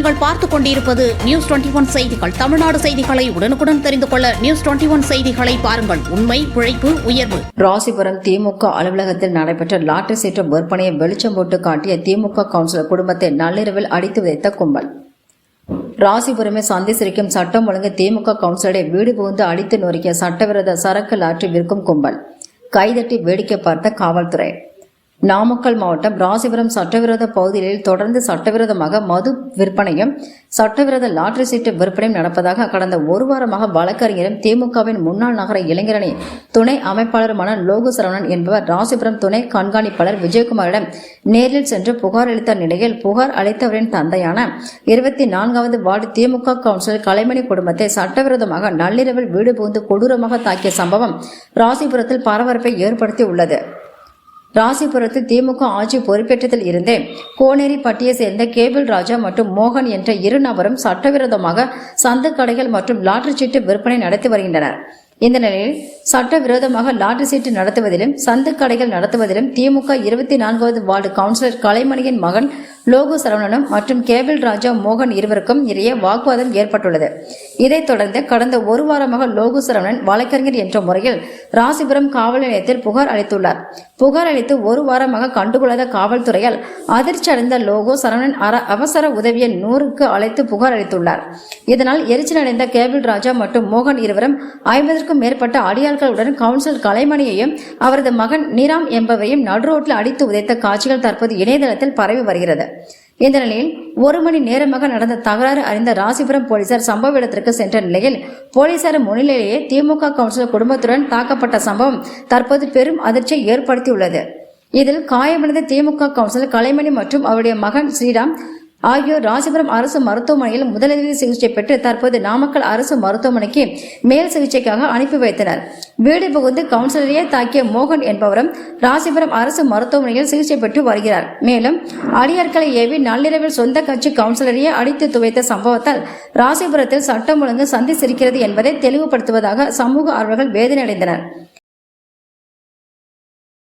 நீங்கள் பார்த்துக் கொண்டிருப்பது நியூஸ் 21 செய்திகள். தமிழ்நாடு செய்திகளை உடனுக்குடன் தெரிந்து கொள்ள நியூஸ் 21 செய்திகளை பாருங்கள். உண்மை, உழைப்பு, உயர்வு. ராசிபுரம் திமுக அலுவலகத்தில் நடைபெற்ற லாட்டரி சீட்டு விற்பனையை வெளிச்சம் போட்டு காட்டிய திமுக கவுன்சிலர் குடும்பத்தை நள்ளிரவில் அடித்து உதைத்த கும்பல். ராசிபுரமே சந்தி சிரிக்கும் சட்டம் ஒழுங்கு திமுக கவுன்சிலரை வீடு புகுந்து அடித்து நொறுக்கிய சட்டவிரோத சரக்கு லாட்டரி விற்கும் கும்பல் கைதட்டி வேடிக்கை பார்த்த காவல்துறை. நாமக்கல் மாவட்டம் ராசிபுரம் சட்டவிரோத பகுதிகளில் தொடர்ந்து சட்டவிரோதமாக மது விற்பனையும் சட்டவிரோத லாட்டரி சீட்டு விற்பனையும் நடப்பதாக கடந்த ஒரு வாரமாக வழக்கறிஞரும் திமுகவின் முன்னாள் நகர இளைஞரணி துணை அமைப்பாளருமான லோகு சரவணன் என்பவர் ராசிபுரம் துணை கண்காணிப்பாளர் விஜயகுமாரிடம் நேரில் சென்று புகார் அளித்த நிலையில் புகார் அளித்தவரின் தந்தையான 24வது வார்டு திமுக கவுன்சிலர் கலைமணி குடும்பத்தை சட்டவிரோதமாக நள்ளிரவில் வீடு புகுந்து கொடூரமாக தாக்கிய சம்பவம் ராசிபுரத்தில் பரபரப்பை ஏற்படுத்தி உள்ளது. ராசிபுரத்தில் திமுக ஆட்சி பொறுப்பேற்றதில் இருந்தே கோனேரிப்பட்டியை சேர்ந்த கேபிள் ராஜா மற்றும் மோகன் என்ற இரு நபரும் சட்டவிரோதமாக சந்து கடைகள் மற்றும் லாட்டரி சீட்டு விற்பனை நடத்தி வருகின்றனர். இந்த நிலையில் சட்டவிரோதமாக லாட்டரி சீட்டு நடத்துவதிலும் சந்து கடைகள் நடத்துவதிலும் திமுக 24வது வார்டு கவுன்சிலர் கலைமணியின் மகன் லோகு சரவணனும் மற்றும் கேபிள் ராஜா மோகன் இருவருக்கும் இடையே வாக்குவாதம் ஏற்பட்டுள்ளது. இதைத் தொடர்ந்து கடந்த ஒரு வாரமாக லோகு சரவணன் வழக்கறிஞர் என்ற முறையில் ராசிபுரம் காவல் நிலையத்தில் புகார் அளித்துள்ளார். புகார் அளித்து ஒரு வாரமாக கண்டுகொள்ளாத காவல்துறையால் அதிர்ச்சி அடைந்த லோகு சரவணன் அவசர உதவியை 100க்கு அழைத்து புகார் அளித்துள்ளார். இதனால் எரிச்சல் அடைந்த கேபிள் ராஜா மற்றும் மோகன் இருவரும் 50க்கும் மேற்பட்ட அடியாட்களுடன் கவுன்சிலர் கலைமணியையும் அவரது மகன் நீராம் என்பவரையும் நடுரோட்டில் அடித்து உதைத்த காட்சிகள் தற்போது இணையதளத்தில் பரவி வருகிறது. இந்த நிலையில் 1 மணி நேரமாக நடந்த தகராறு அறிந்த ராசிபுரம் போலீசார் சம்பவ இடத்திற்கு சென்ற நிலையில் போலீசார் முன்னிலையிலேயே திமுக கவுன்சிலர் குடும்பத்துடன் தாக்கப்பட்ட சம்பவம் தற்போது பெரும் அதிர்ச்சியை ஏற்படுத்தியுள்ளது. இதில் காயமடைந்த திமுக கவுன்சிலர் கலைமணி மற்றும் அவருடைய மகன் ஸ்ரீராம் ஆகியோர் ராசிபுரம் அரசு மருத்துவமனையில் முதலுதவி சிகிச்சை பெற்று தற்போது நாமக்கல் அரசு மருத்துவமனைக்கு மேல் சிகிச்சைக்காக அனுப்பி வைத்தனர். வீடு புகுந்து கவுன்சிலரையே தாக்கிய மோகன் என்பவரும் ராசிபுரம் அரசு மருத்துவமனையில் சிகிச்சை பெற்று வருகிறார். மேலும் அடியாட்களை ஏவி நள்ளிரவில் சொந்த கட்சி கவுன்சிலரையே அடித்து துவைத்த சம்பவத்தால் ராசிபுரத்தில் சட்டம் ஒழுங்கு சந்தி சிரிக்கிறது என்பதை தெளிவுபடுத்துவதாக சமூக ஆர்வலர்கள் வேதனை அடைந்தனர்.